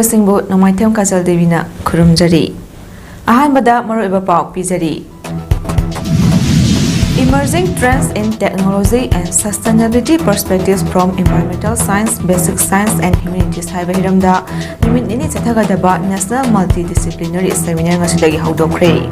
Singbo Nomaitem Kazal Devina Kurumjari. Ahanbada Maroiba Pau Pizari. Emerging trends in technology and sustainability perspectives from environmental science, basic science and humanities Haibahiramda, Limit Nini Satagadaba National Multidisciplinary Seminar Nasidagi Haudokre.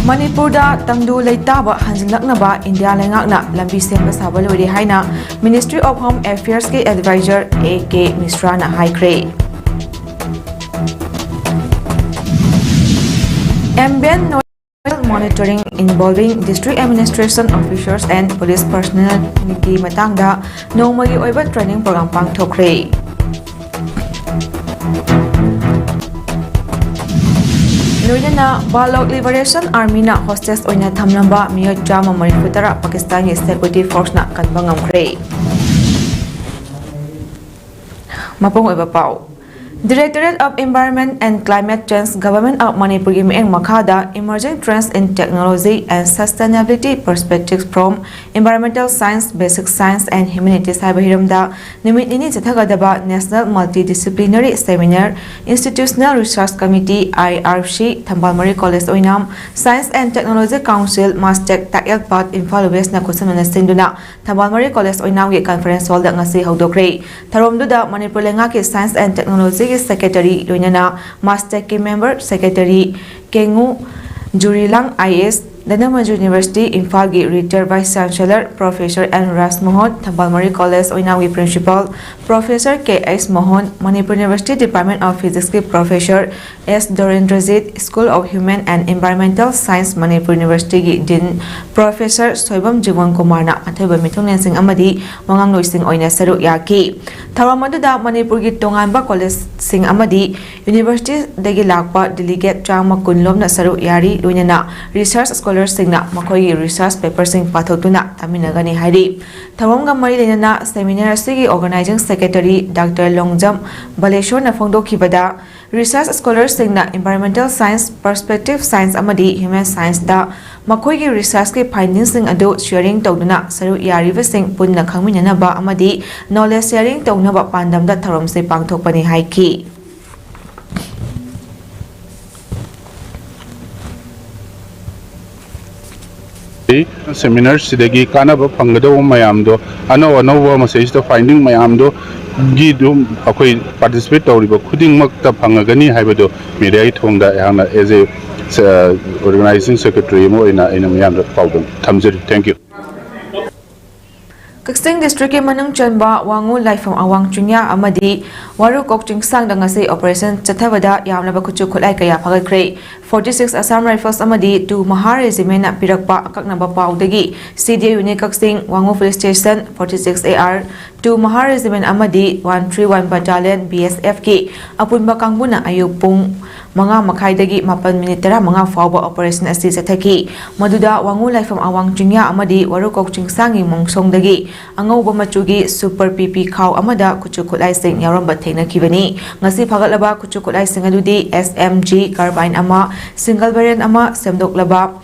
Manipurda Tangdu Leitaba Hanjilaknaba India Lengakna Lambi Semba Sabalori Haina Ministry of Home Affairs ke Advisor A.K. Misrana Haikre. Ambient noise monitoring involving district administration officers and police personnel ki matangda nomagi oiba training program pangthokre. Loinana Balok Liberation Army na hostage oina thamlamba miyo drama marifutara Pakistani security force na kanbangamkre. Mapong oiba pau. Directorate of Environment and Climate Change Government of Manipur Gimieng Makhada Emerging Trends in Technology and Sustainability Perspectives from Environmental Science, Basic Science and Humanities Haibahiramda Nimit Nini Chathagadaba National Multidisciplinary Seminar Institutional Research Committee IRC Thambalmari College Oinam Science and Technology Council Mastech Takel Pat Imphal West na kusamana sinduna Thambalmari College Oinam ge conference hall da ngasi haudokre Tharomduda Manipur lenga ke Science and Technology Secretary Loinana Master Key Member Secretary Kengu Jurilang IS Danamaju University Imphal Retired Vice Chancellor Professor N. Ras Mohon Thambalmari College Oinawi Principal Professor K.S. Mohon Manipur University Department of Physics Professor S. Dorendrajit School of Human and Environmental Science Manipur University Dean Professor Soibam Jiwan Kumar na Athoba Mithungnen Singh amadi Wangang Loising Oina Saru Yaki Tharamadda Manipur gi Tonganba College Singh amadi University dagi lakpa delegate Chama Kunlom na Saru Yari Loinana Research Scholars Singna Makoi research paper sing pathotuna taminagani hairi Tharom Mari Lenana Seminar Sigi Organizing Secretary Dr. Longjam Baleshwar na Phongdokhibada Research Scholars Singna Environmental Science, Perspective Science amadi Human Science da Makoi research ke findings sing ado sharing tawduna saru yariba sing punna khangminanaba amadi knowledge sharing tawnaba pandamda tharom se pangthokpani haiki Seminar sidagi kanaba phangado mayamdo ano message to finding mayamdo gidum akoi participate tawriba khuding makta phangagani haibado media thongda hangna as a organizing secretary mo ina mayamda pawdam thamjari. Thank you. Kaksing District Manung Chanba Wangu Laifam Awang Chunya Amadi Waru Kokching Sang Dangase Operation Chathavada Yamlaba Kuchu Kulai Kaya Pagakre 46 Assam Rifles Amadi to Mahar Regiment Pirakpa Kaknaba Paudagi CDA Unit Kaksing Wangu Police Station 46 AR to Mahar Regiment Amadi 131 Battalion BSF K Apunba Kangbuna Ayupung Mga Makaidagi Mapan Minitera Mga Fauba Operation Asi Sataki Maduda Wangu Laifam Awang Chunya Amadi Waru Kokching Sangi Mongsong Dagi Angauba Machugi Super PP Khau Amada Kuchukulai Sing Yaramba Tena Kivani Ngasi Pagalaba Kuchukulai Sing Adudi SMG Carbine Ama Single Variant Ama Semdok Laba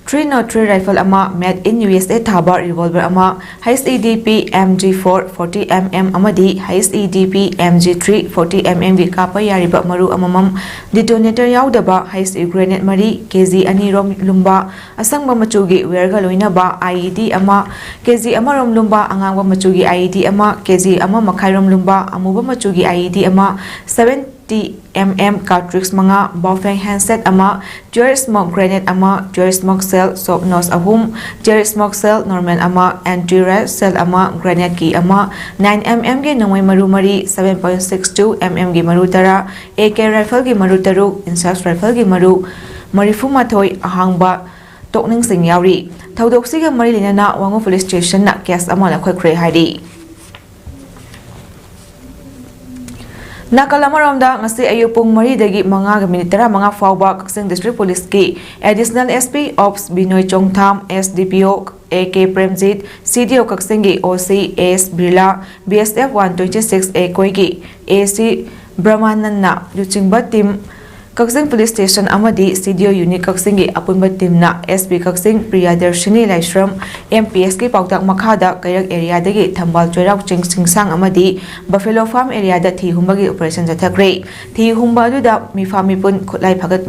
303 Rifle Ama Made in USA Thaba Revolver Ama Heist EDP MG4 40mm Amadi Heist EDP MG3 40mm gi Kapa Yariba Maru Amamam Detonator Yaudaba Heist Grenade Mari KZ Anirom Lumba Asangba Machugi Werga Loinaba IED Ama KZ Amarom Lumba Angangba Machugi IED Ama KZ Ama Makhairom Lumba Amuba Machugi IED Ama 70mm cartridge Manga Baofeng handset Ama Jerry Smoke Grenade Ama Jerry Smoke Cell Soap Nose Ahum Jerry Smoke Cell Norman Ama Anti-Red Cell Ama Grenade Ki Ama 9mm gi Nongwai Maru Mari 7.62mm gi Maru Tara AK Rifle gi Maru Taruk Insect Rifle gi Maru Marifu Mathoi Ahangba Tokning Sing Yauri Thaudoksiga Mari Linana Wangu Police Station na case Ama la Khoi Haidi Nakalamaramda ngasi ayupung mari dagi mga minitera mga fauba Kaksing District Police ki Additional SP Ops Binoy Chongtham SDPO AK Premjit CDO Kaksing gi OC AS Birla BSF 126 A Koigi AC Brahmananna Luchingba Team Kaksing Police Station amadi Studio Unit Kaksing gi apunba teamna SP Kaksing Priyadarshini Laishram MPS ki pautak makhada Kairak area dagi Thambal Choirak Chingsing amadi Buffalo Farm area da thi humbagi operation jathakre thi humba du da mi fami pun khutlai phagat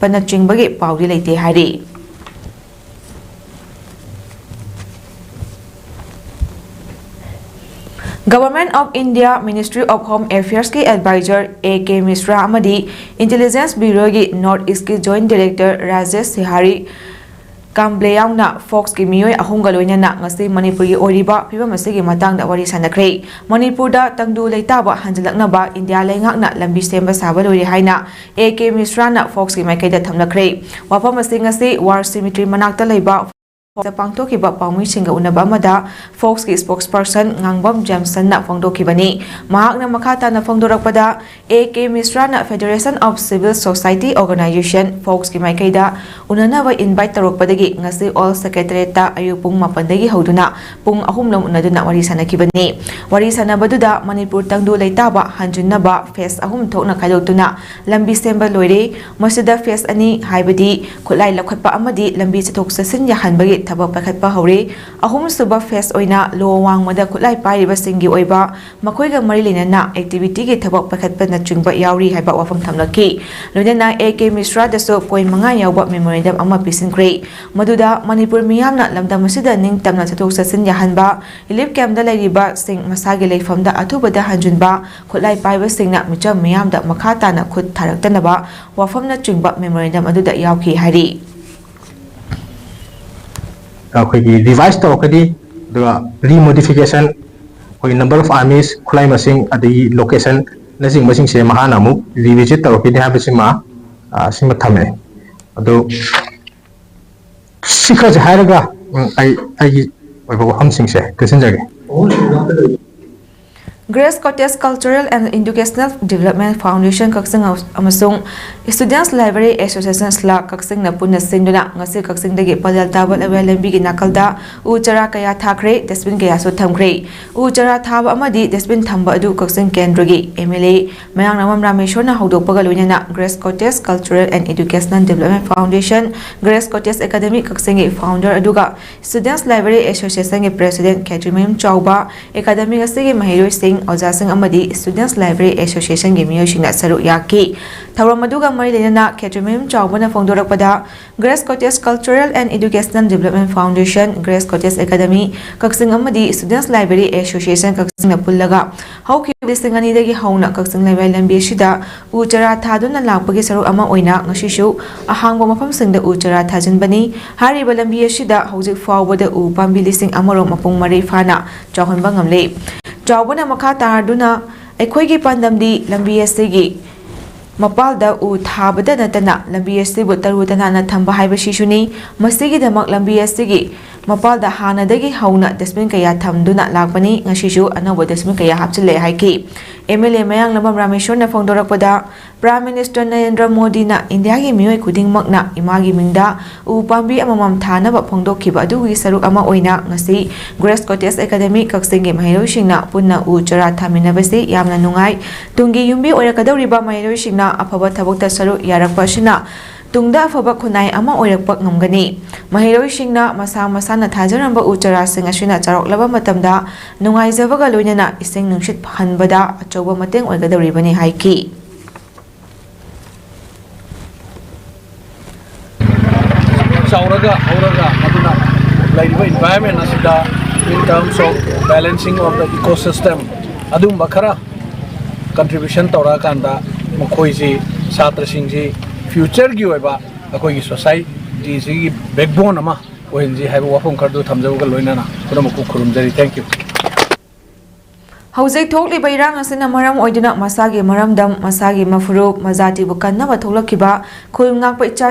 pana chingbagi paudi leite hari Government of India Ministry of Home Affairs ki advisor AK Misra amadi Intelligence Bureau ki North East ki Joint Director Rajesh Sihari Kambleyauna Fox ki miyoi ahum ga loinana ngasi Manipur gi oriba phibam asigi matangda wari sanakre Manipur da tangdu leitaba hanjalaknaba India leingakna lambi semba saba lori haina AK Misra na Fox ki maikaida thamlakre wafam asingasi War Cemetery manakta leiba Pangtokiba Paumi Singa Unaba Amada Fox ki spokesperson Ngangbam Jameson na Fongdokibani Mahak na Makata na Fongdorakpada AK Misra na Federation of Civil Society Organization Fox ki Maikaida Unanawa invite tarokpadagi ngasi All Secretariat ta ayupung mapandagi hauduna pung ahumlam unaduna wari sanakibani wari sanabaduda Manipur tangdu leitaba hanjunnaba face ahum thokna khaidotuna lambi semba loire masida face ani haibadi khulai lakhatpa amadi lambi chathok sasin yahanbagi tabak pakhatpa hore ahum suba face oina lo wangmada khulai pairiba singi oiba makoiga mari lenana activity gi tabak pakhatpa na chungba yauri haiba wafam thamlaki loinana AK Misra daso point manga yawba memorandum ama pisinkrei maduda Manipur miyamna lamdam asida ningtamna chathok sasin yahanba relief camp da laiba sing masagi leifamda athubada hanjunba khulai paiba singna micham miyamda makhata na khut tharaktanaba wafamna chungba memorandum aduda yawki hari revise tawkadi the remodification koi number of armies khulai masing adi location nasing masing se mahana mu revisit tawkidi habisima sima thame ado sikha jaharaga ai oibo hamsing se kesenjage Grace Cottage Cultural and Educational Development Foundation Kaksing amasung Students Library Association SLA Kaksing na punna sinduna ngasi Kaksing dagi padal tabal available gi nakalda uchara kaya thakre desbin kaya so thamkre uchara thaba amadi desbin thamba adu Kaksing Kendragi MLA Mayang Namam Rameshwar na hodokpaga loinana Grace Cottage Cultural and Educational Development Foundation Grace Cottage Academy Kaksing gi founder aduga Students Library Association gi President Kadrimim Chauba Academy ngasi gi mahiroi sing Ozasing amadi Students Library Association gi miyosingna saru yaki thawram aduga mari lenana Kadrimim Chaubana fongdorakpada Grace Cottage Cultural and Educational Development Foundation Grace Cottage Academy Kaksing amadi Students Library Association Kaksing na pullaga hauki listing ani dagi hauna Kaksing library lambi sida uchara thaduna lakpagi saru ama oina ngashishu ahangba mafam singda uchara thajinbani hariba lambi sida hojik fawbada u pambi listing amaro mapung mari fana chawhanba ngamle Jawbana makha tarduna aikhoigi pandamdi lambi asigi mapalda u thabada natana lambi asibu tarudana na thamba haiba shishuni masigi damak lambi asigi mapalda hanadagi hauna desmin kaya thamduna lakbani ngashishu anawa desmin kaya hapchile haiki MLA Mayang Lamam Rameshwar na fongdorakpada Prime Minister Narendra Modi na India gi miyoi khudingmakna imagi mingda u pambi amamam thanaba phongdokhiba adugi saruk ama oina ngasi Grace Cottage Academy Kaksing gi mahiroisingna punna u chara thaminabasi yamna nungai tungi yumbi oirakadawriba mahiroisingna afaba thabokta saruk yarakpa sina tungda afaba khunai ama oirakpa ngamgani mahiroisingna masa masana thajaramba uchara sing asina charoklaba matamda nungai jabaga loinana ising nungshit phanbada achoba mateng oigadawribani haiki Sauraga aduna like environment asida in terms of balancing of the ecosystem adum bakara contribution tawra kanda mokhoi ji chatra sing ji future gi oiba akoi gi society ji backbone ama oinji haiba wafum kardu thamjabuga loinana kuramku khurumjari thank you Hauzik thokli bairang asina maram oiduna masagi maramdam masagi mafuru mazati bukanna ba thoklakiba khulngak pa icha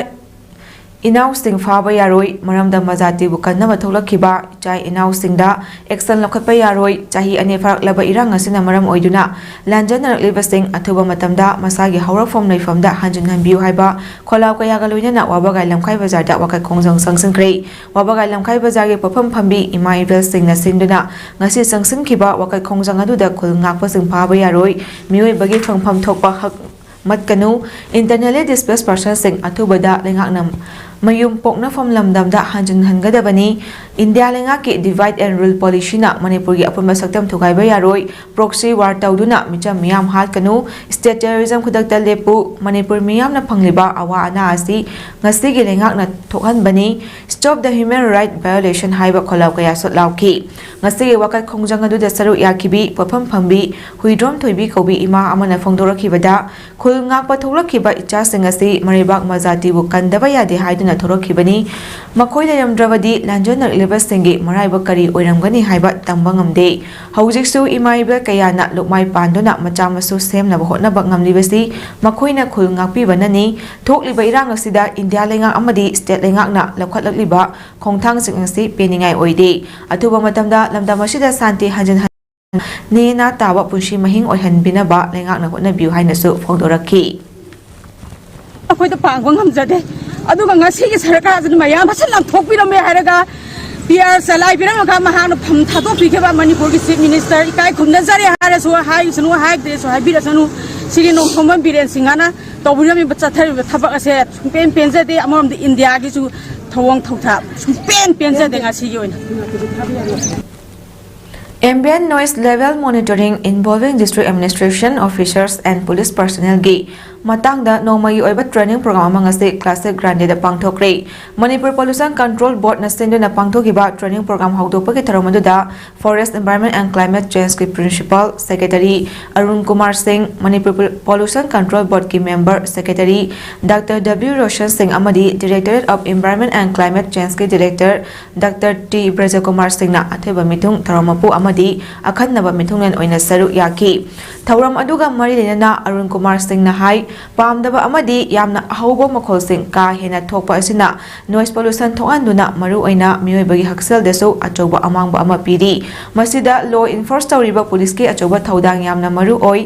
Inausing faba yaroi maramda mazati bukanna ba thoklakiba chai inausingda action lokhatpa yaroi chahi ane farak laba irang asina maram oiduna lanjana livasing athuba matamda masagi hawrafom naifamda hanjun hanbiu haiba kholaw kaya ga loinana wabagai lamkhai bazar da wakai khongjang sangsinkrei wabagai lamkhai bazar ge pafam phambi imai sing na sinduna ngasi sangsin khiba wakai khongjang adu da khul ngakpa sing faba yaroi mioi bagi phangpham thokpa matkanu internally displaced persons sing athubada lengaknam mayum pokna from lamdamda hanjin hangadabani India lengaki divide and rule policy na Manipur gi apunba saktam thugaiba yaroi proxy war tawduna micham miyam hatkanu state terrorism khudakta lepu Manipur miyam na phangliba awa ana asi ngasi gi lengakna thokhanbani stop the human right violation haiba kholaw kaya sotlauki ngasi gi wakat khongjang adu da saru yakibi pafam phambi huidrom thoibi kobi ima amana phongdorakhibada khul ngakpa thokrakhiba icha singasi maribak mazati bu kandaba yade haiduna thorokhibani makhoi layamdravadi lanjonak lebasingi maraiba kari oiramgani haiba tamba ngamde haujiksu imaiba kayana lukmai pandona machamasu semna hotnaba ngamlibasi makhoina khul ngakpi banani thokliba irang asida India lenga amadi state lengakna lakhatlakliba khongthang singasi peningai oide athuba matamda lamdamasida santi hanjan nena tawa punshi mahing oihanbina ba lengakna hotna biu hainasu phongdorakhi ꯑꯩꯈꯣꯏꯗ ꯄꯥꯡꯕ ꯉꯝꯖꯗꯦ ꯑꯗꯨꯒ ꯉꯁꯤꯒꯤ ꯁꯔꯀꯥꯔꯁꯤꯅ ꯃꯌꯥꯝ ꯑꯁꯤ ꯂꯪꯊꯣꯛꯄꯤꯔꯝꯃꯦ ꯍꯥꯏꯔꯒ ꯄꯤꯌꯥꯔ ꯆꯂꯥꯏꯕꯤꯔꯝꯃꯒ ꯃꯍꯥꯛꯅ ꯐꯝ ꯊꯥꯗꯣꯛꯄꯤꯈꯤꯕ ꯃꯅꯤꯄꯨꯔꯒꯤ ꯆꯤꯐ ꯃꯤꯅꯤꯁꯇꯔ ꯏꯀꯥꯏ ꯈꯨꯝꯅꯖꯔꯦ ꯍꯥꯏꯔꯁꯨ ꯍꯥꯏꯁꯅꯨ ꯍꯥꯏꯗ꯭ꯔꯦꯁꯨ ꯍꯥꯏꯕꯤꯔꯁꯅꯨ ꯁꯤꯒꯤ ꯅꯣꯡꯊꯣꯝꯕꯝ ꯕꯤꯔꯦꯟ ꯁꯤꯡꯍꯅ ꯇꯧꯕꯤꯔꯝꯃꯤꯕ ꯆꯠꯊꯔꯤꯕ ꯊꯕꯛ ꯑꯁꯦ ꯁꯨꯡꯄꯦꯟ ꯄꯦꯟꯖꯗꯦ ꯑꯃꯔꯣꯝꯗ ꯏꯟꯗꯤꯌꯥꯒꯤꯁꯨ ꯊꯧꯑꯣꯡ ꯊꯧꯊꯥꯞ ꯁꯨꯡꯄꯦꯟ ꯄꯦꯟꯖꯗꯦ ꯉꯁꯤꯒꯤ ꯑꯣꯏꯅ Ambient noise level monitoring involving district administration officers and police personnel gi matangda nomai oiba training program amangase classic grande da pangthokre Manipur Pollution Control Board na senduna pangthokiba training program haudopagi tharomaduda Forest Environment and Climate Change ki Principal Secretary Arun Kumar Singh Manipur Pollution Control Board ki member secretary Dr. W Roshan Singh amadi Directorate of Environment and Climate Change ki Director Dr. T Braja Kumar Singh na atheba mitung tharomapu amadi akhanaba mithunglen oina saru yaki thauram aduga mari lenana Arun Kumar Singh na hai pamdaba amadi yamna ahauba makhol sing ka hena thokpa asina noise pollution thoanduna maru oina mioibagi haksel deso achauba amangba ama piri masida law enforce tawriba police ki achauba thaudang yamna maru oi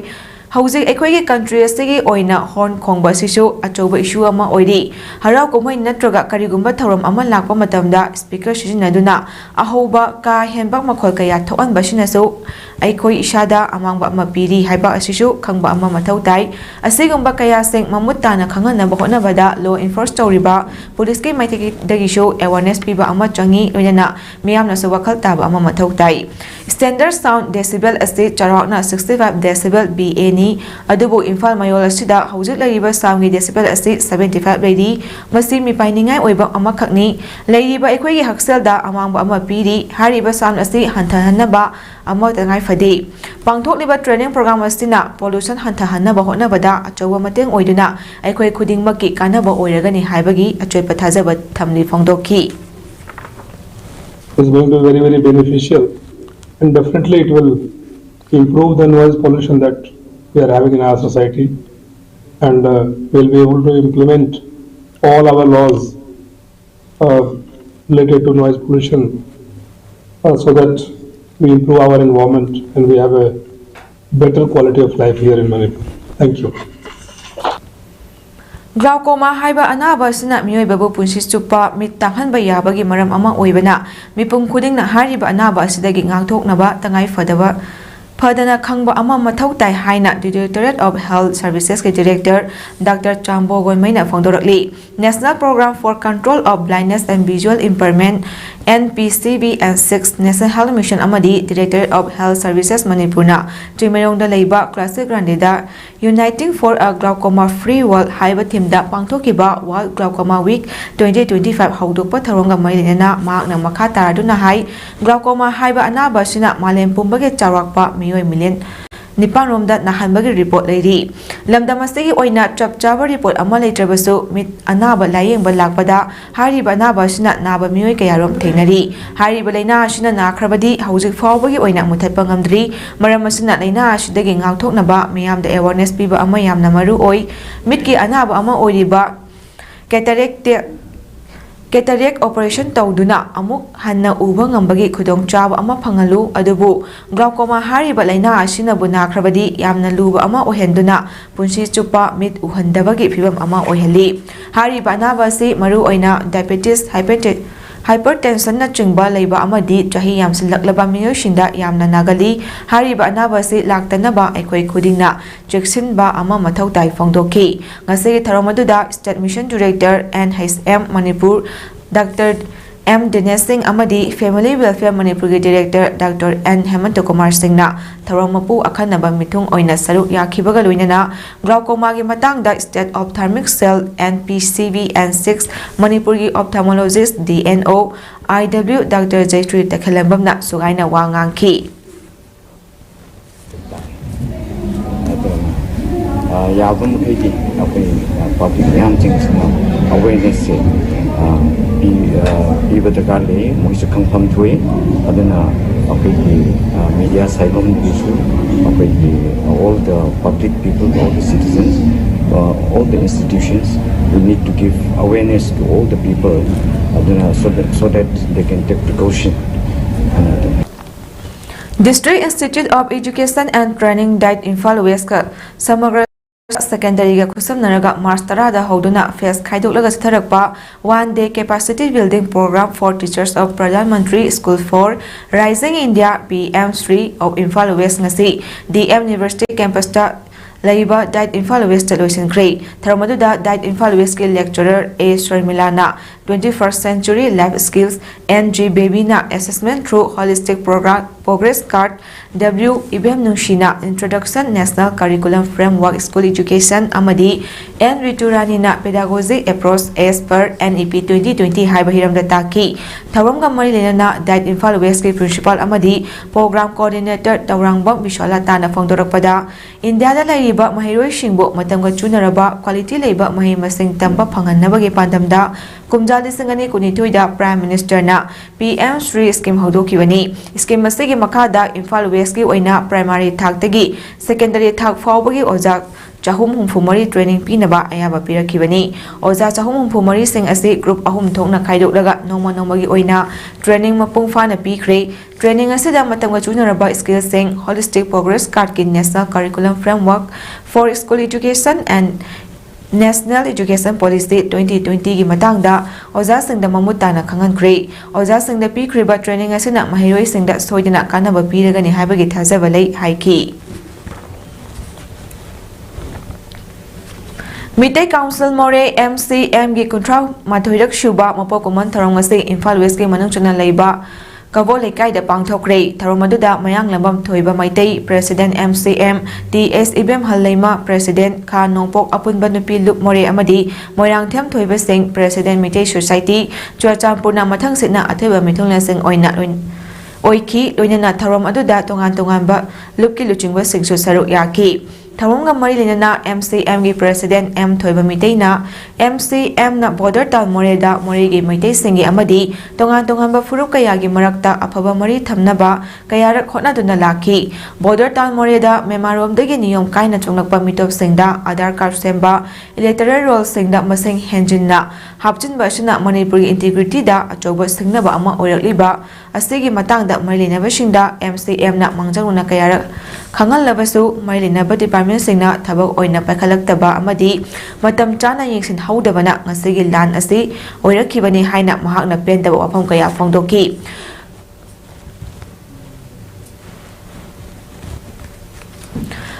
Housing Equity country Sigi Oina Horn Kongba Sisu Achoba issue ama oidi Harau Komoi Natraga Karigumba Tauram ama lakpa matamda speaker Shinaduna Ahoba ka henbak makhol kaya thoan basinaso Aikoi Ishada amangba ama piri haiba asisu khangba ama mathautai asigumba kaya sing mamutana khangana bahona bada law enforce tawriba police ki maitiki dagisho awareness piba ama changi loinana miyamna so wakhal taba ama mathautai standard sound decibel asti charakna 65 decibel BA ni adubu Imphal Mayol asida hojik lariba sound gi decibel asti 75 lady masi mi painingai oiba ama khakni lariba ekoi gi haksel da amangba ama piri hariba sound asti hanthanaba ama tangai fadi pangthokliba training program astina pollution hanthanaba hotnabada achowa mateng oiduna aikoi khudingmaki kanaba oiragani haibagi achoi pathajaba thamni phongdokhi is going to be very, very beneficial, and definitely it will improve the noise pollution that we are having in our society, and we'll be able to implement all our laws related to noise pollution so that we improve our environment and we have a better quality of life here in Manipur. Thank you. Glaucoma haiba anaba sina mioibabu punsi chupa mit tanghanba yabagi maram ama oibana mipum khudingna hariba anaba asidagi ngangthoknaba tangai Fadana Khangba ama mathau tai haina Directorate of Health Services ke Director Dr. Chambo Gonmaina phongdorakli National Program for Control of Blindness and Visual Impairment NPCB and 6 National Health Mission amadi Directorate of Health Services Manipurna Trimerongda leiba Classic Grandeda Uniting for a Glaucoma Free World haiba thimda pangthokiba World Glaucoma Week 2025 haudokpa tharonga mailena maakna makha taraduna hai glaucoma haiba anaba sina malem pumbage charakpa miyoi million Nipanromda nahanbagi report leiri lamdamasigi oina chapchaba report ama leitrabasu mit anaba layengba lakpada hariba anaba sina naba miyoi kayarom thenari hariba leina sina nakhrabadi hojik fawbagi oina muthatpa ngamdri maram asina leina asidagi ngangthoknaba miyamda awareness piba ama yamna maru oi mitki anaba ama oiriba cataract operation tawduna amuk hanna uba ngambagi khudong chaba ama phangalu adubu glaucoma hariba laina asina buna khrabadi yamna luba ama ohenduna punsi chupa mit uhandabagi phibam ama oheli hariba anaba si maru oina diabetes hypertension na chingba leiba amadi chahi yamsilaklaba miyoishinda yamna nagali hariba anaba si laktanaba aikoi khudingna cheksinba ama mathau tai phongdoki ngasi tharomaduda State Mission Director NHM Manipur Dr. M. Dinesh Singh Amadi Family Welfare Manipur Director Dr. N. Hemant Kumar Singh na Tharomapu Akhanaba Mithung Oina Saruk Yakibaga Luinana Glaucoma gi matangda State Ophthalmic Cell NPCV N6 Manipur gi Ophthalmologist DNO IW Dr. Jaitri Takhalambam na sugaina wangangki यावन खेती अपने public ध्यान चिंगसना awareness से दरकार ले मुझे confirm हुए अदना अपने मीडिया साइबम इशू अपने all the public people, all the citizens, all the institutions, we need to give awareness to all the people अदना so that they can take precaution. District Institute of Education and Training Diet Imphal West ka Samagra Secondary ga khusam naraga March tarada hoduna face khaidolaga stharakpa 1 day capacity building program for teachers of Pradhan Mantri School for Rising India PM3 of Imphal West ngasi DM University campus ta Laiba Diet Imphal West Loisin Grey Tharmaduda Diet Imphal West skill lecturer A Sharmilana 21st Century Life Skills NG Baby na assessment through holistic program progress card W Ibem Nushina Introduction National Curriculum Framework School Education Amadi N Riturani na Pedagogic Approach as per NEP 2020 Haiba Hiram Dataki Tharam Gamari Lena Diet Imphal West Principal Amadi Program Coordinator Taurangbam Bishala Tana Fongdorakpada India da Laiba Mahiroi Shingbo Matamga Chunaraba Quality Labor Mahi Masing Tamba Panganabagi Pandamda Kumja Lisangani Kunituida Prime Minister na PM3 scheme Hodokivani scheme Masigi Makada Imphal West ki oina primary thak secondary thak fawbagi oja chahum humfumari training pinaba ayaba pirakibani oja chahum humfumari sing asi group ahum thokna khaidokdaga nomagi oina training mapung fana pikre training asida matamga chunaraba skill sing holistic progress card ki national curriculum framework for school education and National Education Policy 2020 gi matangda oja singda mamutana khangankre oja singda pikriba training asina mahiroi singda soidina kanaba piragani haibagi thajaba lei haiki Mitai Council More MCM gi control mathoirak shuba mapokoman tharongase Imphal West gi manungchana leiba Kavo Lekai da Pangthokre Tharomaduda Mayang Lambam Thoiba Maitai President MCM TS Ibem Halaima President Kha Nongpok Apunba Nupi Lup More Amadi Moirang Them Thoiba Singh President Mitai Society Chuachampurna Mathang Sitna Atheba Mithungla Singh Oina Oiki Loinana Tharom Aduda Tongan ba Lupki Luchingba Singh Saruk Yaki Tharonga Marilina MCM gi President M Thoiba Mitai na MCM na border town Moreda Moregi Mitai Singi Amadi Tongan ba Furuk Kaya gi Marakta Afaba Mari Thamnaba Kayara Khotna Duna Laki border town Moreda Memarom dagi niyom kaina chungnakpa mitop singda Aadhaar card semba electoral roll singda masing henjinna hapchin basina Manipuri integrity da achoba singnaba ama oirakliba asigi matangda Marilina basingda MCM na mangjanguna kayara Khangal labasu Marilina ba department singna thabak oina paikhalakta amadi matam chana yengsin haudabana ngasigi lan asi oirakhibani haina mahakna pendaba wafam kaya phongdoki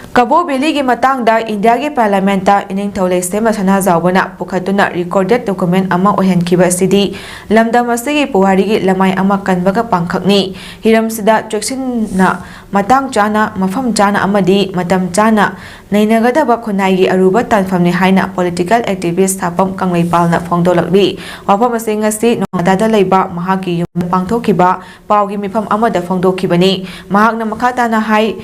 Kabo Beli gi matangda India gi Parliament ta ining tholei sema sana zawbana pukhatuna recorded document ama ohenkhiba sidi lamdam asigi puhari gi lamai ama kanbaga pangkhakni hiram sida traction na matang chana mafam chana amadi matam chana nainagada ba khunai gi aruba tanfamni haina political activist thapam kanglei palna phongdolakbi wafam asing asi nongada da leiba mahaki yum pangthokiba pawgi mifam amada phongdokhibani mahakna makhata na hai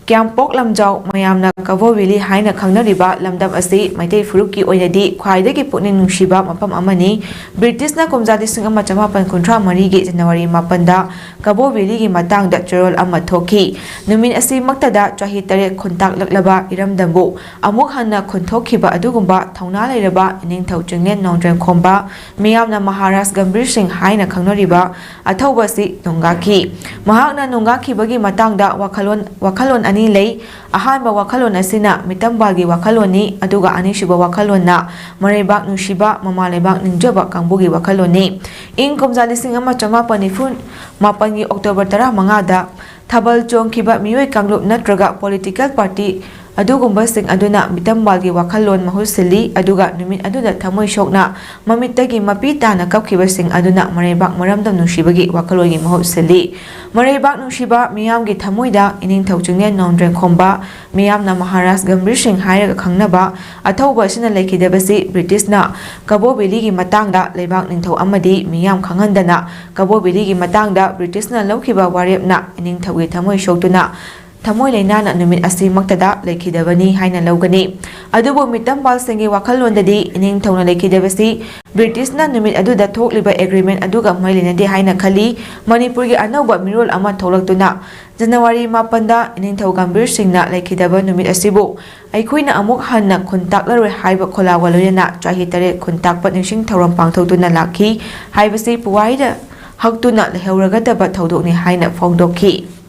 Kiampok Lamjau Mayamna Kavo Vili Haina Kangnariba Lamdam Asi Maitei Furuki Oinadi Khwaidagi Pukning Nungshiba Mapam Amani British na Kumjadi Singama Chamapan Kontra Marigi January Mapanda Kavo Vili gi Matang da Cherol Ama Thoki Numin Asi Maktada Chahi Tare Kontak Laklaba Iram Dambu Amuk Hanna Kontokhiba Adugumba Thauna Leiraba Ning Thau Chinglen Nongdren Khomba Miyamna Maharaj Gambir Singh Haina Kangnariba Athawbasi Nongaki Mahakna Nongaki Bagi Matangda Wakhalon Ani ani lei ahanba wakhalon asina mitambalgi wakhaloni aduga anishuba wakhalonna marebak nushiba mamalebak ningjaba kangbugi wakhaloni ing komja lising ama chamapa nifun mapangi October 15 da thabal chongkiba miyoi kanglup natraga political party adugumba sing aduna mitambalgi wakhalon mahusili aduga numit aduna thamoi shokna mamittagi mapita na kapkiba sing aduna marebak maramdam nushibagi wakhaloni mahusili marebak nushiba miyamgi thamoida ining thauchungne nondren khomba miyamna Maharaj Gambhir Singh hairaga khangnaba athauba sina lekhidabasi British na Cabo Verde gi matangda leibak ningthau amadi miyam khanghandana Cabo Verde gi matangda British na lawkhiba warepna ining thaugi thamoi shoktuna thamoi leinana numit asi maktada lekhidabani haina lawgani adubu mitambal singi wakhalondadi ining thawna lekhidabasi British na numit aduda thokliba agreement aduga mailinadi haina khali Manipur gi anauba mirol ama tholaktuna January 8da ining thaw Gambhir Singh na lekhidaba numit asibu aikoina amuk hanna khuntaklaroi haiba kholawa loyana chahi tare khuntakpa ningsing thawram pangthokduna lakhi haibasi puwaida haktuna leheuragadaba thodokni haina phongdokhi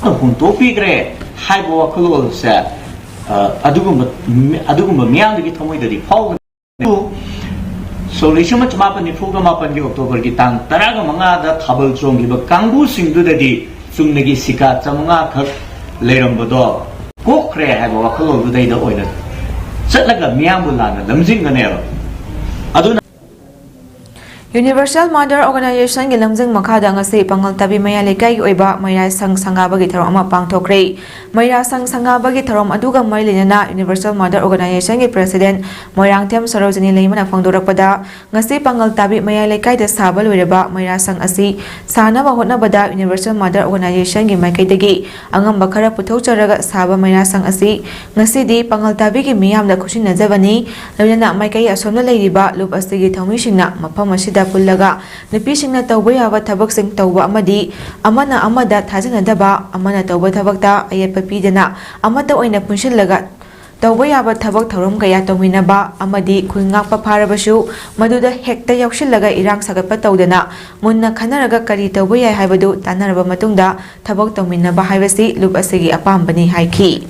Huntopigre haiba wakhalol sa adugumba miyamdagi thamoidadi phawga so lishama chamapan ni fuga mapan gi October gi tang taraga manga da thabal chong gi ba kangbu singdudadi chungnagi sika chamanga khak leirambado kokre haiba wakhalol dudai da oina chatlaga miyambu lana lamjingane aduna Universal Mother Organization gi lamjing makhada ngasi pangal tabi maya lekai gi oiba Maira Sang Sangaba gi tharom ama pangthokre Maira Sang Sangaba gi tharom aduga mailinana Universal Mother Organization gi President Moirangthem Sarojini Leimana phangdorakpada ngasi pangal tabi maya lekai da saba loireba Maira Sang asi sanaba hotnabada Universal Mother Organization gi maikaidagi angamba khara puthaucharaga saba Maira Sang asi ngasi di pangal tabi gi miyamda khusinajabani loinana maikai asomna leiriba lup asigi thaumisingna mafam asida pullaga nupisingna tawba yaba thabaksing tawba amadi amana amada thajanadaba amana tawba thabakta ayetpa pidana amata oina punsillaga tawba yaba thabak thorom kaya tawminaba amadi khulngakpa pharabasu maduda hekta yausillaga irang sagatpa tawdana munna khanaraga kari tawba yai haibadu tanaraba matungda thabak tawminaba haibasi lup asigi apambani haiki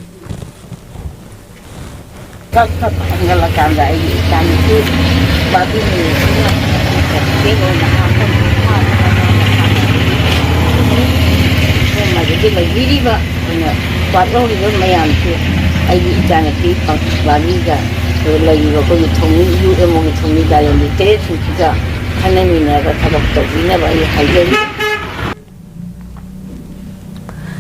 jadi lagi ba na patro ni mayan tu ai di jana ti bali ga lagi ba ko thongi yu emo ni thongi da ni te su ga hanani na ga thabak to ni ba ai haile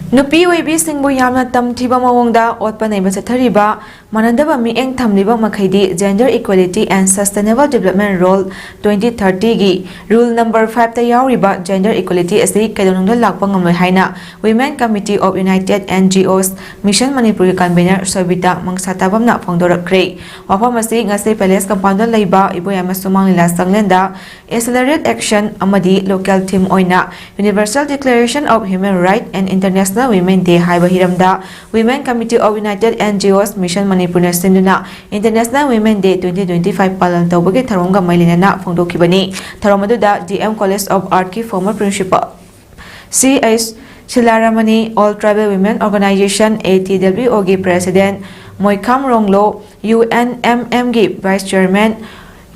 Nupi oibi singbu yamna tamthiba mawongda otpa naiba chathariba manandaba mieng thamliba makhaidi Gender Equality and Sustainable Development Role 2030 gi Rule number 5 ta yawriba Gender Equality asi kaidonungda lakpa ngamloi haina Women Committee of United NGOs Mission Manipur convener Sobita Mangsatabamna phongdorakre wafam asi ngasi Palace compound leiba iboyama sumang lila sanglenda Accelerate Action amadi local team oina Universal Declaration of Human Rights and International Women Day haiba hiramda Women Committee of United NGOs Mission Manipur na sinduna International Women Day 2025 palan tawbagi tharonga mailinana phongdokhibani tharomaduda DM College of Art ki former principal C.S. Shilaramani All Tribal Women Organization ATWO gi President Moikham Ronglo UNMM gi Vice Chairman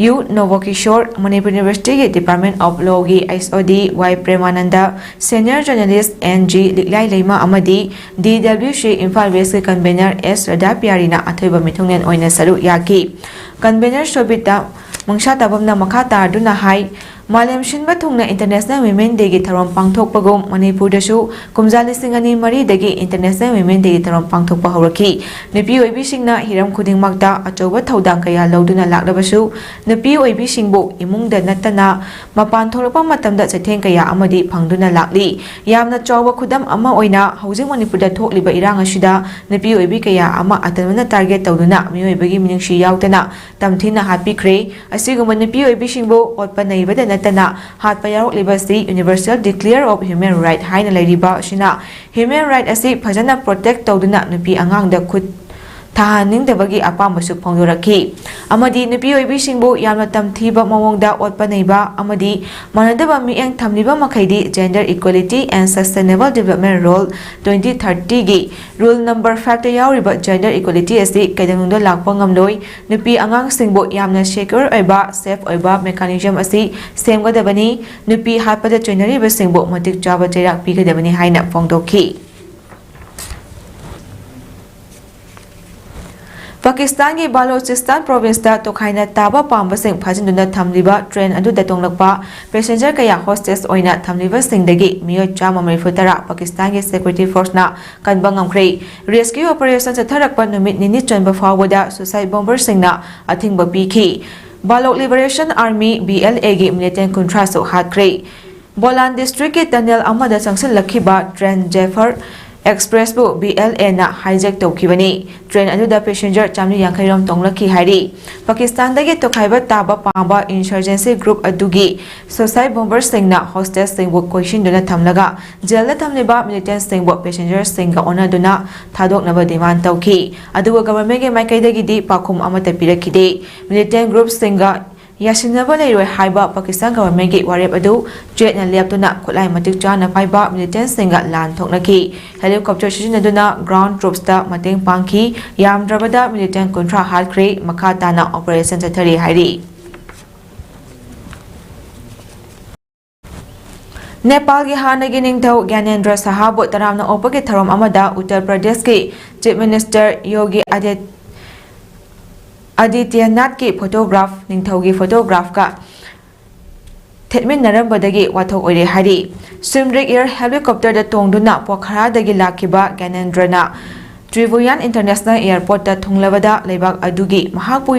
U. Novokishore, Manipur University Department of Law gi SOD Y. Premananda, Senior Journalist NG Liklai Leima Amadi, DWC Imphal West Convener S. Radhapiarina Athoiba Mithungnen Oina Saru Yaki. Convener Sobita Mangsha Tabamna Makata Duna Hai, Malem Shinba Thungna International Women Day gi tharom pangthokpagum Manipur dasu kumja lising ani mari dagi International Women Day tharom pangthokpa horaki nupi oibi singna hiram khuding makta achoba thodang kaya loduna laklabasu nupi oibi singbu imungda natana mapan thorapa matamda chatheng kaya amadi phangduna lakli yamna chawba khudam ama oina housing Manipur da thokliba irang asida nupi oibi kaya ama atanwana target tawduna mioibagi miningshi yautana tamthina hapikre asiguma nupi oibi singbu otpa naibada natana hatpa yarok libasi Universal Declare of Human Rights haina lairiba shina human right asi phajana protect tawduna nupi angang da khut ꯊꯥꯍꯟꯅꯤꯡꯗꯕꯒꯤ ꯑꯄꯥꯝꯕꯁꯨ ꯐꯣꯡꯗꯣꯔꯛꯈꯤ ꯑꯃꯗꯤ ꯅꯨꯄꯤ ꯑꯣꯏꯕꯤꯁꯤꯡꯕꯨ ꯌꯥꯝꯅ ꯇꯝꯊꯤꯕ ꯃꯑꯣꯡꯗ ꯑꯣꯠꯄ ꯅꯩꯕ ꯑꯃꯗꯤ ꯃꯥꯟꯅꯗꯕ ꯃꯤꯠꯌꯦꯡ ꯊꯝꯂꯤꯕ ꯃꯈꯩꯗꯤ ꯖꯦꯟꯗꯔ 이퀄ꯤꯇꯤ ꯑꯦꯟ ꯁꯁꯇꯦꯅꯦꯕꯜ ꯗꯤꯕꯦꯂꯞꯃꯦꯟ ꯔꯣꯜ 2030ꯒꯤ ꯔꯨꯜ ꯅꯝꯕꯔ 5ꯇ ꯌꯥꯎꯔꯤꯕ ꯖꯦꯟꯗꯔ 이퀄ꯤꯇꯤ ꯑꯁꯤ ꯀꯩꯗꯧꯅꯨꯡꯗ ꯂꯥꯛꯄ ꯉꯝꯂꯣꯏ ꯅꯨꯄꯤ ꯑꯉꯥꯡꯁꯤꯡꯕꯨ ꯌꯥꯝꯅ ꯁꯦꯀ꯭ꯌꯨꯔ ꯑꯣꯏꯕ ꯁꯦꯐ ꯑꯣꯏꯕ ꯃꯦꯀꯥꯅꯤꯖꯝ ꯑꯁꯤ ꯁꯦꯝꯒꯗꯕꯅꯤ ꯅꯨꯄꯤ ꯍꯥꯠꯄꯗ ꯆꯣꯏꯅꯔꯤꯕꯁꯤꯡꯕꯨ ꯃꯇꯤꯛ ꯆꯥꯕ ꯆꯩꯔꯥꯛ ꯄꯤꯒꯗꯕꯅꯤ ꯍꯥꯏꯅ ꯐꯣꯡꯗꯣꯛꯈꯤ ꯄꯥꯀꯤꯁꯇꯥꯟꯒꯤ ꯕꯥꯂꯣꯆꯤꯁꯇꯥꯟ ꯄ꯭ꯔꯣꯚꯤꯟꯁꯇ ꯇꯣꯈꯥꯏꯅ ꯇꯥꯕ ꯄꯥꯝꯕꯁꯤꯡ ꯐꯥꯖꯤꯟꯗꯨꯅ ꯊꯝꯂꯤꯕ ꯇ꯭ꯔꯦꯟ ꯑꯗꯨꯗ ꯇꯣꯡꯂꯛꯄ ꯄꯦꯁꯦꯟꯖꯔ ꯀꯌꯥ ꯍꯣꯁꯇꯦꯖ ꯑꯣꯏꯅ ꯊꯝꯂꯤꯕꯁꯤꯡꯗꯒꯤ ꯃꯤꯑꯣꯏ 130 ꯄꯥꯀꯤꯁꯇꯥꯟꯒꯤ ꯁꯦꯀ꯭ꯌꯨꯔꯤꯇꯤ ꯐꯣꯔꯁꯅ ꯀꯟꯕ ꯉꯝꯈ꯭ꯔꯦ ꯔꯦꯁꯀ꯭ꯌꯨ ꯑꯣꯄꯔꯦꯁꯟ ꯆꯠꯊꯔꯛꯄ ꯅꯨꯃꯤꯠ ꯅꯤꯅꯤ ꯆꯟꯕ ꯐꯥꯎꯕꯗ ꯁꯨꯁꯥꯏꯠ ꯕꯣꯝꯕꯔꯁꯤꯡꯅ ꯑꯊꯤꯡꯕ ꯄꯤꯈꯤ ꯕꯥꯂꯣꯛ ꯂꯤꯕꯔꯦꯁꯟ ꯑꯥꯔꯃꯤ BLAꯒꯤ ꯃꯤꯂꯤꯇꯦꯟ 30ꯁꯨ ꯍꯥꯠꯈ꯭ꯔꯦ ꯕꯣꯂꯥꯟ ꯗꯤꯁꯇ꯭ꯔꯤꯛꯀꯤ ꯇꯅꯦꯜ ꯑꯃꯗ ꯆꯪꯁꯤꯜꯂꯛꯈꯤꯕ ꯇ꯭ꯔꯦꯟ ꯖꯦꯐꯔ ꯑꯦꯛꯁꯄ꯭ꯔꯦꯁꯕꯨ BLAꯅ ꯍꯥꯏꯖꯦꯛ ꯇꯧꯈꯤꯕꯅꯤ ꯇ꯭ꯔꯦꯟ ꯑꯗꯨꯗ ꯄꯦꯁꯦꯟꯖꯔ 150 ꯔꯣꯝ ꯇꯣꯡꯂꯛꯈꯤ ꯍꯥꯏꯔꯤ ꯄꯥꯀꯤꯁꯇꯥꯟꯗꯒꯤ ꯇꯣꯈꯥꯏꯕ ꯇꯥꯕ ꯄꯥꯝꯕ ꯏꯟꯁꯔꯖꯦꯟꯁꯤ ꯒ꯭ꯔꯨꯞ ꯑꯗꯨꯒꯤ ꯁꯨꯁꯥꯏꯠ ꯕꯣꯝꯕꯔꯁꯤꯡꯅ ꯍꯣꯁꯇꯦꯖꯁꯤꯡꯕꯨ ꯀꯣꯏꯁꯤꯟꯗꯨꯅ ꯊꯝꯂꯒ ꯖꯦꯜꯗ ꯊꯝꯂꯤꯕ ꯃꯤꯂꯤꯇꯦꯟꯁꯤꯡꯕꯨ ꯄꯦꯁꯦꯟꯖꯔꯁꯤꯡꯒ ꯑꯣꯟꯅꯗꯨꯅ ꯊꯥꯗꯣꯛꯅꯕ ꯗꯤꯃꯥꯟ ꯇꯧꯈꯤ ꯑꯗꯨꯒ ꯒꯚꯔꯟꯃꯦꯟꯠꯀꯤ ꯃꯥꯏꯀꯩꯗꯒꯤꯗꯤ ꯄꯥꯎꯈꯨꯝ ꯑꯃꯠꯇ ꯄꯤꯔꯛꯈꯤꯗꯦ ꯃꯤꯂꯤꯇꯦꯟ ꯒ꯭ꯔꯨꯞꯁꯤꯡꯒ ꯌꯥꯁꯤꯟꯅꯕ ꯂꯩꯔꯣꯏ ꯍꯥꯏꯕ ꯄꯥꯀꯤꯁꯇꯥꯟ ꯒꯚꯔꯟꯃꯦꯟꯠꯀꯤ ꯋꯥꯔꯦꯞ ꯑꯗꯨ ꯆꯦꯠꯅ ꯂꯦꯞꯇꯨꯅ ꯈꯨꯠꯂꯥꯏ ꯃꯇꯤꯛ ꯆꯥꯅ ꯄꯥꯏꯕ ꯃꯤꯂꯤꯇꯦꯟꯁꯤꯡꯒ ꯂꯥꯟ ꯊꯣꯛꯅꯈꯤ ꯍꯦꯂꯤꯀꯣꯞꯇꯔ ꯁꯤꯖꯤꯟꯅꯗꯨꯅ ꯒ꯭ꯔꯥꯎꯟ ꯇ꯭ꯔꯨꯞꯁꯇ ꯃꯇꯦꯡ ꯄꯥꯡꯈꯤ ꯌꯥꯝꯗ꯭ꯔꯕꯗ ꯃꯤꯂꯤꯇꯦꯟ 30 ꯍꯥꯠꯈ꯭ꯔꯦ ꯃꯈꯥ ꯇꯥꯅ ꯑꯣꯄꯔꯦꯁꯟ ꯆꯠꯊꯔꯤ ꯍꯥꯏꯔꯤ ꯅꯦꯄꯥꯜꯒꯤ ꯍꯥꯟꯅꯒꯤ ꯅꯤꯡꯊꯧ ꯒ꯭ꯌꯥꯅꯦꯟꯗ꯭ꯔ ꯁꯥꯍꯕꯨ ꯇꯔꯥꯝꯅ ꯑꯣꯛꯄꯒꯤ ꯊꯧꯔꯝ ꯑꯃꯗ ꯎꯠꯇꯔ ꯄ꯭ꯔꯗꯦꯁꯀꯤ ꯆꯤꯐ ꯃꯤꯅꯤꯁꯇꯔ ꯌꯣꯒꯤ ꯑꯗꯤꯇ꯭ꯌꯅꯥꯊꯀꯤ ꯐꯣꯇꯣꯒ꯭ꯔꯥꯐ ꯅꯤꯡꯊꯧꯒꯤ ꯐꯣꯇꯣꯒ꯭ꯔꯥꯐꯀ ꯊꯦꯠꯃꯤꯟꯅꯔꯝꯕꯗꯒꯤ ꯋꯥꯊꯣꯛ ꯑꯣꯏꯔꯦ ꯍꯥꯏꯔꯤ ꯁ꯭ꯋꯤꯝꯗ꯭ꯔꯤꯛ ꯑꯦꯌꯔ ꯍꯦꯂꯤꯀꯣꯞꯇꯔꯗ ꯇꯣꯡꯗꯨꯅ ꯄꯣꯈꯔꯥꯗꯒꯤ ꯂꯥꯛꯈꯤꯕ ꯒ꯭ꯌꯥꯅꯦꯟꯗ꯭ꯔꯅ ꯇ꯭ꯔꯤꯕꯨꯌꯥꯟ ꯏꯟꯇꯔꯅꯦꯁꯅꯦꯜ ꯑꯦꯌꯔꯄꯣꯔꯠꯇ ꯊꯨꯡꯂꯕꯗ ꯂꯩꯕꯥꯛ ꯑꯗꯨꯒꯤ ꯃꯍꯥꯛꯄꯨ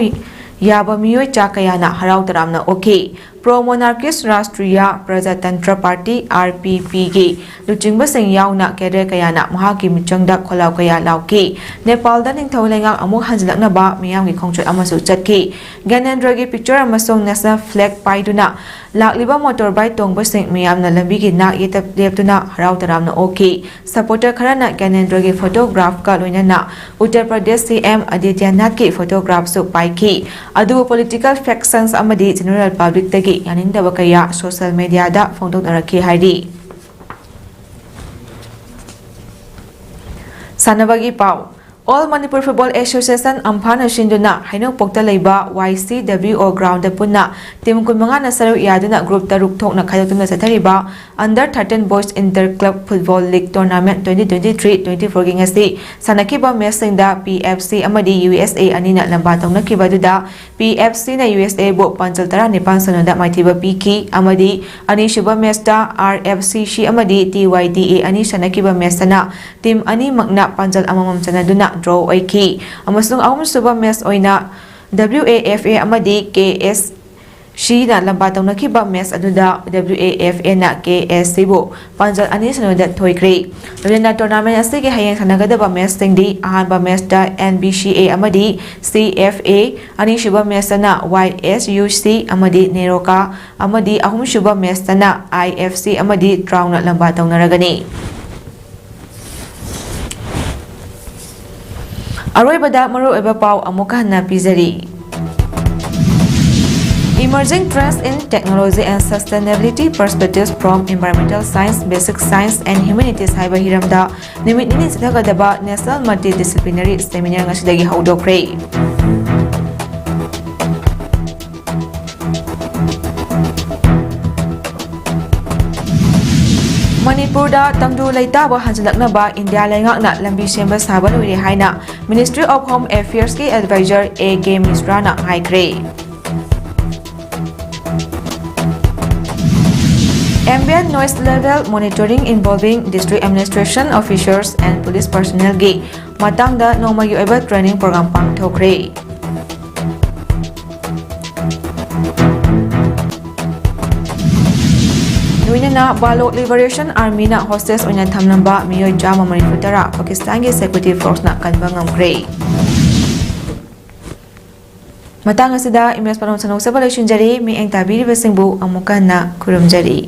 ꯌꯥꯕ ꯃꯤꯑꯣꯏ ꯆꯥ ꯀꯌꯥꯅ ꯍꯔꯥꯎ ꯇꯔꯥꯝꯅ ꯑꯣꯛꯈꯤ ꯄ꯭ꯔꯣ ꯃꯣꯅꯥꯔꯀꯤꯁ ꯔꯥꯁꯇ꯭ꯔꯤꯌꯥ ꯄ꯭ꯔꯖꯥꯇꯟꯇ꯭ꯔ ꯄꯥꯔꯇꯤ RPPꯒꯤ ꯂꯨꯆꯤꯡꯕꯁꯤꯡ ꯌꯥꯎꯅ ꯀꯦꯗꯔ ꯀꯌꯥꯅ ꯃꯍꯥꯛꯀꯤ ꯃꯤꯆꯪꯗ ꯈꯣꯜꯂꯥꯎ ꯀꯌꯥ ꯂꯥꯎꯈꯤ ꯅꯦꯄꯥꯜꯗ ꯅꯤꯡꯊꯧ ꯂꯩꯉꯥꯛ ꯑꯃꯨꯛ ꯍꯟꯖꯤꯜꯂꯛꯅꯕ ꯃꯤꯌꯥꯝꯒꯤ ꯈꯣꯡꯆꯠ ꯑꯃꯁꯨ ꯆꯠꯈꯤ ꯒ꯭ꯌꯥꯅꯦꯟꯗ꯭ꯔꯒꯤ ꯄꯤꯛꯆꯔ ꯑꯃꯁꯨꯡ ꯅꯦꯁꯅꯦꯜ ꯐ꯭ꯂꯦꯒ ꯄꯥꯏꯗꯨꯅ ꯂꯥꯛꯂꯤꯕ ꯃꯣꯇꯣꯔꯕꯥꯏꯛ ꯇꯣꯡꯕꯁꯤꯡ ꯃꯤꯌꯥꯝꯅ ꯂꯝꯕꯤꯒꯤ ꯅꯥꯛ ꯌꯦꯠꯇ ꯂꯦꯞꯇꯨꯅ ꯍꯔꯥꯎ ꯇꯔꯥꯝꯅ ꯑꯣꯛꯈꯤ ꯁꯄꯣꯔꯇꯔ ꯈꯔꯅ ꯒ꯭ꯌꯥꯅꯦꯟꯗ꯭ꯔꯒꯤ ꯐꯣꯇꯣꯒ꯭ꯔꯥꯐꯀ ꯂꯣꯏꯅꯅ ꯎꯠꯇꯔ ꯄ꯭ꯔꯗꯦꯁ CM ꯑꯗꯤꯇ꯭ꯌꯅꯥꯊꯀꯤ ꯐꯣꯇꯣꯒ꯭ꯔꯥꯐꯁꯨ ꯄꯥꯏꯈꯤ ꯑꯗꯨꯕꯨ ꯄꯣꯂꯤꯇꯤꯀꯦꯜ ꯐꯦꯛꯁꯟꯁ ꯑꯃꯗꯤ ꯖꯦꯅꯔꯦꯜ ꯄꯕ꯭ꯂꯤꯛꯇꯒꯤ ꯌꯥꯅꯤꯡꯗꯕ ꯀꯌꯥ ꯁꯣꯁꯤꯌꯦꯜ ꯃꯤꯗꯤꯌꯥꯗ ꯐꯣꯡꯗꯣꯛꯅꯔꯛꯈꯤ ꯍꯥꯏꯔꯤ ꯁꯥꯟꯅꯕꯒꯤ ꯄꯥꯎ All Manipur Football Association ꯑꯝꯐꯥꯅ ꯁꯤꯟꯗꯨꯅ ꯍꯩꯅꯧꯄꯣꯛꯇ ꯂꯩꯕ YCWO ꯒ꯭ꯔꯥꯎꯟꯗ ꯄꯨꯟꯅ ꯇꯤꯝ 40ꯅ ꯁꯔꯨꯛ ꯌꯥꯗꯨꯅ ꯒ꯭ꯔꯨꯞ 6 ꯊꯣꯛꯅ ꯈꯥꯏꯗꯣꯛꯇꯨꯅ ꯆꯠꯊꯔꯤꯕ Under 13 Boys Inter Club Football League Tournament 2023-24ꯒꯤ ꯉꯁꯤ ꯁꯥꯟꯅꯈꯤꯕ ꯃꯦꯆꯁꯤꯡꯗ PFC ꯑꯃꯗꯤ USA ꯑꯅꯤꯅ ꯂꯝꯕꯥ ꯇꯧꯅꯈꯤꯕ ꯑꯗꯨꯗ PFCꯅ USAꯕꯨ ꯄꯥꯟꯖꯜ 19-0ꯗ ꯃꯥꯏꯊꯤꯕ ꯄꯤꯈꯤ ꯑꯃꯗꯤ ꯑꯅꯤꯁꯨꯕ ꯃꯦꯆꯇ RFCC ꯑꯃꯗꯤ TYDA ꯑꯅꯤ ꯁꯥꯟꯅꯈꯤꯕ ꯃꯦꯆꯇꯅ ꯇꯤꯝ ꯑꯅꯤꯃꯛꯅ ꯄꯥꯟꯖꯜ ꯑꯃꯃꯝ ꯆꯟꯅꯗꯨꯅ ꯗ꯭ꯔꯣ ꯑꯣꯏꯈꯤ ꯑꯃꯁꯨꯡ ꯑꯍꯨꯝꯁꯨꯕ ꯃꯦꯆ ꯑꯣꯏꯅ WAFA ꯑꯃꯗꯤ KSCꯅ ꯂꯝꯕꯥ ꯇꯧꯅꯈꯤꯕ ꯃꯦꯆ ꯑꯗꯨꯗ WAFAꯅ KSCꯕꯨ ꯄꯥꯟꯖꯜ 2-0ꯗ ꯊꯣꯏꯈ꯭ꯔꯦ ꯂꯣꯏꯅꯅ ꯇꯣꯔꯅꯥꯃꯦꯟꯠ ꯑꯁꯤꯒꯤ ꯍꯌꯦꯡ ꯁꯥꯟꯅꯒꯗꯕ ꯃꯦꯆꯁꯤꯡꯗꯤ ꯑꯍꯥꯟꯕ ꯃꯦꯆꯇ NBCA ꯑꯃꯗꯤ CFA ꯑꯅꯤꯁꯨꯕ ꯃꯦꯆꯇꯅ YSUC ꯑꯃꯗꯤ NEROCA ꯑꯃꯗꯤ ꯑꯍꯨꯝꯁꯨꯕ ꯃꯦꯆꯇꯅ IFC ꯑꯃꯗꯤ TRAUꯅ ꯂꯝꯕꯥ ꯇꯧꯅꯔꯒꯅꯤ ꯑꯔꯣꯏꯕꯗ ꯃꯔꯨꯑꯣꯏꯕ ꯄꯥꯎ ꯑꯃꯨꯛ ꯍꯟꯅ ꯄꯤꯖꯔꯤ Emerging Trends in Technology and Sustainability Perspectives from Environmental Science, Basic Science and Humanities ꯍꯥꯏꯕ ꯍꯤꯔꯝꯗ ꯅꯨꯃꯤꯠ ꯅꯤꯅꯤ ꯆꯠꯊꯒꯗꯕ ꯅꯦꯁꯅꯦꯜ ꯃꯜꯇꯤꯗꯤꯁꯤꯄ꯭ꯂꯤꯅꯔꯤ ꯁꯦꯃꯤꯅꯥꯔ ꯉꯁꯤꯗꯒꯤ ꯍꯧꯗꯣꯛꯈ꯭ꯔꯦ ꯃꯅꯤꯄꯨꯔꯗ ꯇꯪꯗꯨ ꯂꯩꯇꯥꯕ ꯍꯟꯖꯤꯜꯂꯛꯅꯕ ꯏꯟꯗꯤꯌꯥ ꯂꯩꯉꯥꯛꯅ ꯂꯝꯕꯤ ꯁꯦꯝꯕ ꯁꯥꯕ ꯂꯣꯏꯔꯦ ꯍꯥꯏꯅ ꯃꯤꯅꯤꯁꯇ꯭ꯔꯤ ꯑꯣꯐ ꯍꯣꯝ ꯑꯦꯐꯤꯌꯔꯁꯀꯤ ꯑꯦꯗꯚꯥꯏꯖꯔ A.K. ꯃꯤꯁ꯭ꯔꯥꯅ ꯍꯥꯏꯈ꯭ꯔꯦ Ambient noise level monitoring involving district administration officers and police personnelꯒꯤ ꯃꯇꯥꯡꯗ ꯅꯣꯡꯃꯒꯤ ꯑꯣꯏꯕ ꯇ꯭ꯔꯦꯅꯤꯡ ꯄ꯭ꯔꯣꯒ꯭ꯔꯥꯝ ꯄꯥꯡꯊꯣꯛꯈ꯭ꯔꯦ ꯂꯣꯏꯅꯅ ꯕꯥꯂꯣꯛ ꯂꯤꯕꯔꯦꯁꯟ ꯑꯥꯔꯃꯤꯅ ꯍꯣꯁꯇꯦꯖ ꯑꯣꯏꯅ ꯊꯝꯂꯝꯕ ꯃꯤꯑꯣꯏ 130 ꯄꯥꯀꯤꯁꯇꯥꯟꯒꯤ ꯁꯦꯀ꯭ꯌꯨꯔꯤꯇꯤ ꯐꯣꯔꯁꯅ ꯀꯟꯕ ꯉꯝꯈ꯭ꯔꯦ ꯃꯇꯥꯡ ꯑꯁꯤꯗ ꯏꯃꯦꯖ ꯄꯥꯎ ꯁꯟꯗꯣꯛꯆꯕ ꯂꯣꯏꯁꯤꯟꯖꯔꯤ ꯃꯤꯠꯌꯦꯡ ꯇꯥꯕꯤꯔꯤꯕꯁꯤꯡꯕꯨ ꯑꯃꯨꯛ ꯍꯟꯅ ꯈꯨꯔꯨꯝꯖꯔꯤ